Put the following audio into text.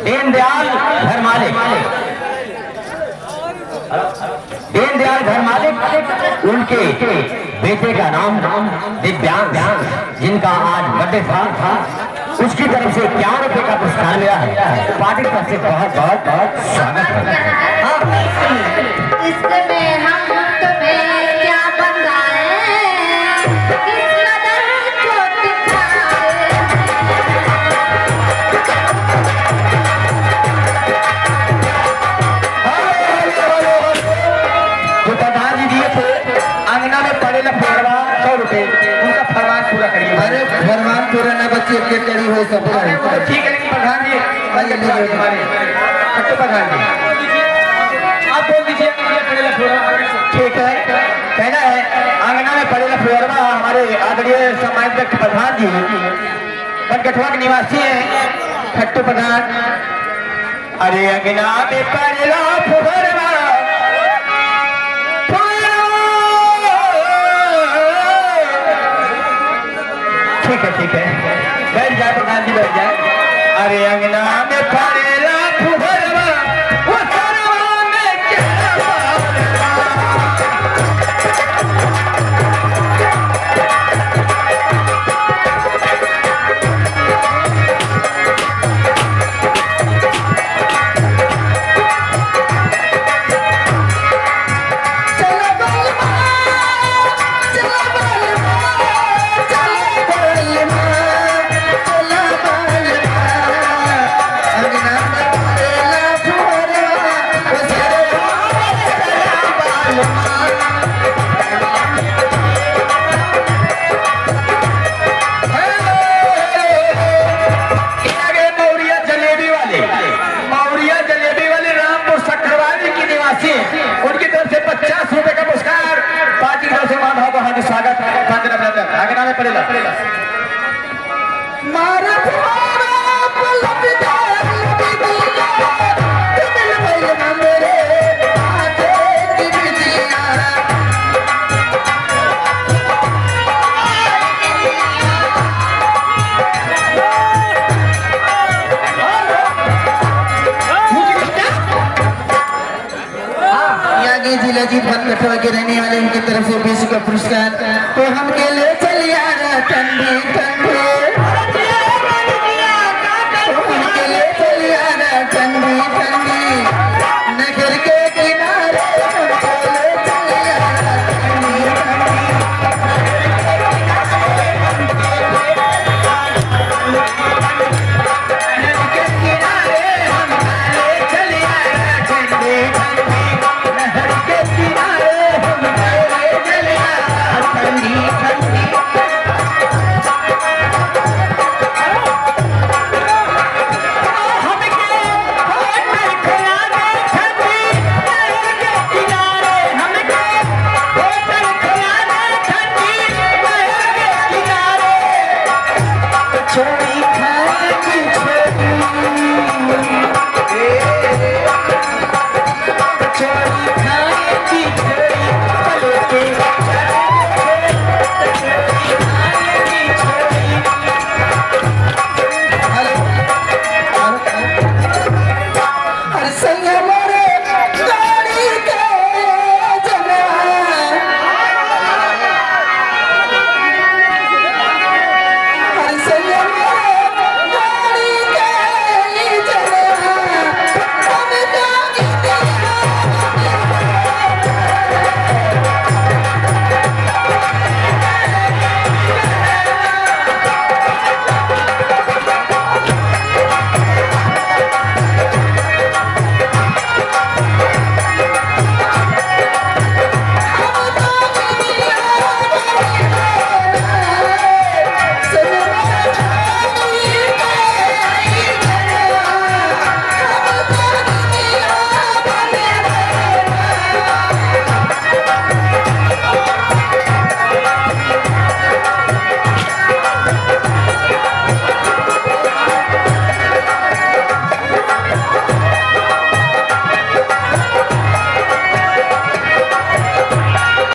दीनदयाल घर मालिक, दीनदयाल घर मालिक, उनके बेटे का नाम दिव्यांग, जिनका आज बर्थडे था, उसकी तरफ से 51 रुपए का पुरस्कार मिला है। पार्टी की तरफ से बहुत बहुत बहुत स्वागत करते हैं। इसमें हम तुम्हें क्या बताएं, किस कदर चोट खाए। जो प्रधान जी दिए थे अंगना में पड़ेला फेरवा 100 रुपए, उनका फरमान पूरा करिए। अरे फरमान पूरा ना बच्चे के करी हो सब ठीक है, लेकिन प्रधान जी हमारे प्रधान जी आप बोल दीजिए पड़ेला फेरवा। ठीक है, कहना है अंगना में पड़ेला फेरवा। हमारे आदरणीय सम्मानित व्यक्ति प्रधान जी बनकटवा के निवासी हैं खट्टू प्रधान। अरे अंगना में पड़ेला फेरवा, ठीक है ठीक है, बैठ जाए प्रधान जी, बैठ जाए। अरे अंगना में पड़ेला फुहरवा, वो सरवा में क्या बावरवा। उनकी तरफ से 50 रुपए का पुरस्कार पार्टी की तरफ से माधव बहादुर स्वागत आगे में पड़ेगा। जिला जी बनकटवा के रहने वाले उनकी तरफ से 20 का पुरस्कार। तो हम के ले चलिए ठंडी ठंडी